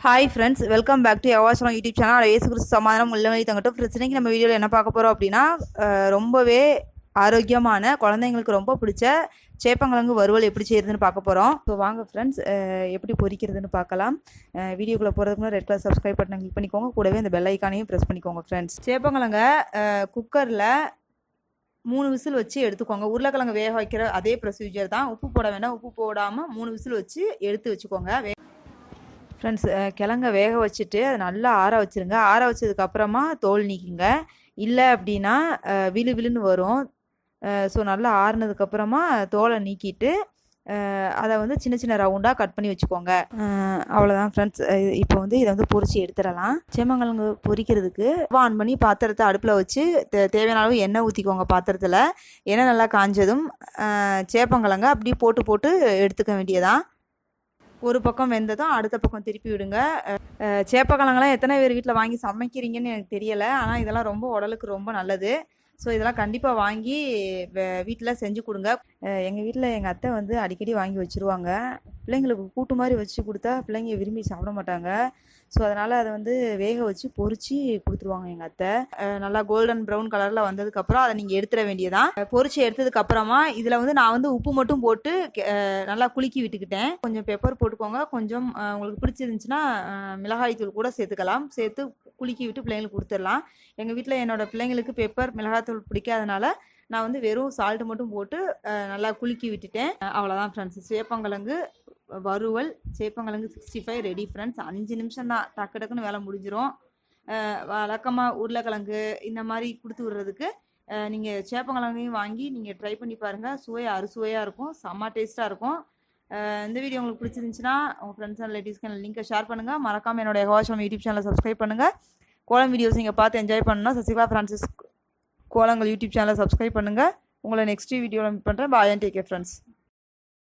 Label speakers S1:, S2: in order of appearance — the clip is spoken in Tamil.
S1: Hi friends, welcome back to யவாசனம் யூடியூப் சேனல். இயேசு கிறிஸ்து சமாதானம் உள்ளவழி தங்கட்டும். பிரச்சனைக்கு நம்ம வீடியோவில் என்ன பார்க்க போகிறோம் அப்படின்னா, ரொம்பவே ஆரோக்கியமான குழந்தைங்களுக்கு ரொம்ப பிடிச்ச சேப்பங்கிழங்கு வறுவல் எப்படி செய்யறதுன்னு பார்க்க போகிறோம். ஸோ வாங்க ஃப்ரெண்ட்ஸ், எப்படி பொரிக்கிறதுன்னு பார்க்கலாம். வீடியோக்குள்ளே போகிறதுக்கு முன்னாடி ரெட் கலர் சப்ஸ்கிரைப் பட்டனை கிளிக் பண்ணிக்கோங்க. கூடவே இந்த பெல் ஐக்கானையும் ப்ரெஸ் பண்ணிக்கோங்க ஃப்ரெண்ட்ஸ். சேப்பங்கிழங்க குக்கரில் 3 விசில் வச்சு எடுத்துக்கோங்க. உருளைக்கிழங்கு வேக வைக்கிற அதே ப்ரொசீஜர் தான். உப்பு போட வேண்டாம். உப்பு போடாமல் 3 விசில் வச்சு எடுத்து வச்சுக்கோங்க ஃப்ரெண்ட்ஸ். கிழங்க வேக வச்சுட்டு அதை நல்லா ஆற வச்சுருங்க. ஆற வச்சதுக்கப்புறமா தோல் நீக்கிங்க. இல்லை அப்படின்னா விழுன்னு வரும். ஸோ நல்லா ஆறுனதுக்கப்புறமா தோலை நீக்கிட்டு அதை சின்ன சின்ன ரவுண்டாக கட் பண்ணி வச்சுக்கோங்க. அவ்வளோதான் ஃப்ரெண்ட்ஸ். இப்போ இதை பொரிச்சு எடுத்துடலாம். சேப்பங்கிழங்கு பொரிக்கிறதுக்கு ஆன் பண்ணி பாத்திரத்தை அடுப்பில் வச்சு தேவையான அளவு எண்ணெய் ஊற்றிக்கோங்க. பாத்திரத்தில் எண்ணெய் நல்லா காஞ்சதும் சேப்பங்கிழங்க அப்படி போட்டு எடுத்துக்க வேண்டியதான். ஒரு பக்கம் வெந்ததும் அடுத்த பக்கம் திருப்பி விடுங்க. சேப்பக்கிழங்கெல்லாம் எத்தனை பேர் வீட்டில் வாங்கி சமைக்கிறீங்கன்னு எனக்கு தெரியலை. ஆனால் இதெல்லாம் ரொம்ப உடலுக்கு ரொம்ப நல்லது. ஸோ இதெல்லாம் கண்டிப்பாக வாங்கி வீட்டில் செஞ்சு கொடுங்க. எங்கள் வீட்டில் எங்கள் அத்தை அடிக்கடி வாங்கி வச்சுருவாங்க. பிள்ளைங்களுக்கு கூட்டு மாதிரி வச்சு கொடுத்தா பிள்ளைங்க விரும்பி சாப்பிட மாட்டாங்க. ஸோ அதனால் அதை வேக வச்சு பொரிச்சு கொடுத்துருவாங்க எங்கள் அத்தை. நல்லா கோல்டன் ப்ரௌன் கலரில் வந்ததுக்கப்புறம் அதை நீங்கள் எடுத்துட வேண்டியதான். பொரிச்சு எடுத்ததுக்கப்புறமா இதில் நான் உப்பு மட்டும் போட்டு நல்லா குலுக்கி விட்டுக்கிட்டேன். கொஞ்சம் பெப்பர் போட்டுக்கோங்க. கொஞ்சம் உங்களுக்கு பிடிச்சிருந்துச்சுன்னா மிளகாய் தூள் கூட சேர்த்துக்கலாம். சேர்த்து குலுக்கி விட்டு பிள்ளைங்களுக்கு கொடுத்துடலாம். எங்கள் வீட்டில் என்னோடய பிள்ளைங்களுக்கு பெப்பர் மிளகாய்த்தூள் பிடிக்காதனால நான் வெறும் சால்ட்டு மட்டும் போட்டு நல்லா குலுக்கி விட்டுட்டேன். அவ்வளோதான் ஃப்ரெண்ட்ஸ். சேப்பங்கிழங்கு வறுவல், சேப்பங்கிழங்கு 65 ரெடி ஃப்ரெண்ட்ஸ். 5 நிமிஷம் தான், டக்குன்னு வேலை முடிஞ்சிடும். வழக்கமாக உருளைக்கிழங்கு இந்த மாதிரி கொடுத்து விடுறதுக்கு நீங்கள் சேப்பங்கிழங்கையும் வாங்கி நீங்கள் ட்ரை பண்ணி பாருங்கள். அறுசுவையாக இருக்கும். செம்ம டேஸ்ட்டாக இருக்கும். இந்த வீடியோ உங்களுக்கு பிடிச்சிருந்துச்சுன்னா உங்கள் ஃப்ரெண்ட்ஸ் அண்ட் ரிலேட்டிவ்ஸ்க்கு லிங்கை ஷேர் பண்ணுங்கள். மறக்காமல் என்னோட யவாசனம் யூடியூப் சேனலை சப்ஸ்கிரைப் பண்ணுங்கள். கோலம் வீடியோஸ் நீங்கள் பார்த்து என்ஜாய் பண்ணணும்னா சசிகலா ஃப்ரான்சிஸ் கோலங்கள் யூடியூப் சேனலை சப்ஸ்கிரைப் பண்ணுங்கள். உங்களை நெக்ஸ்ட் வீடியோவில் மீட் பண்ணுறேன். பாய் அண்ட் டேக் கேர் ஃப்ரெண்ட்ஸ்.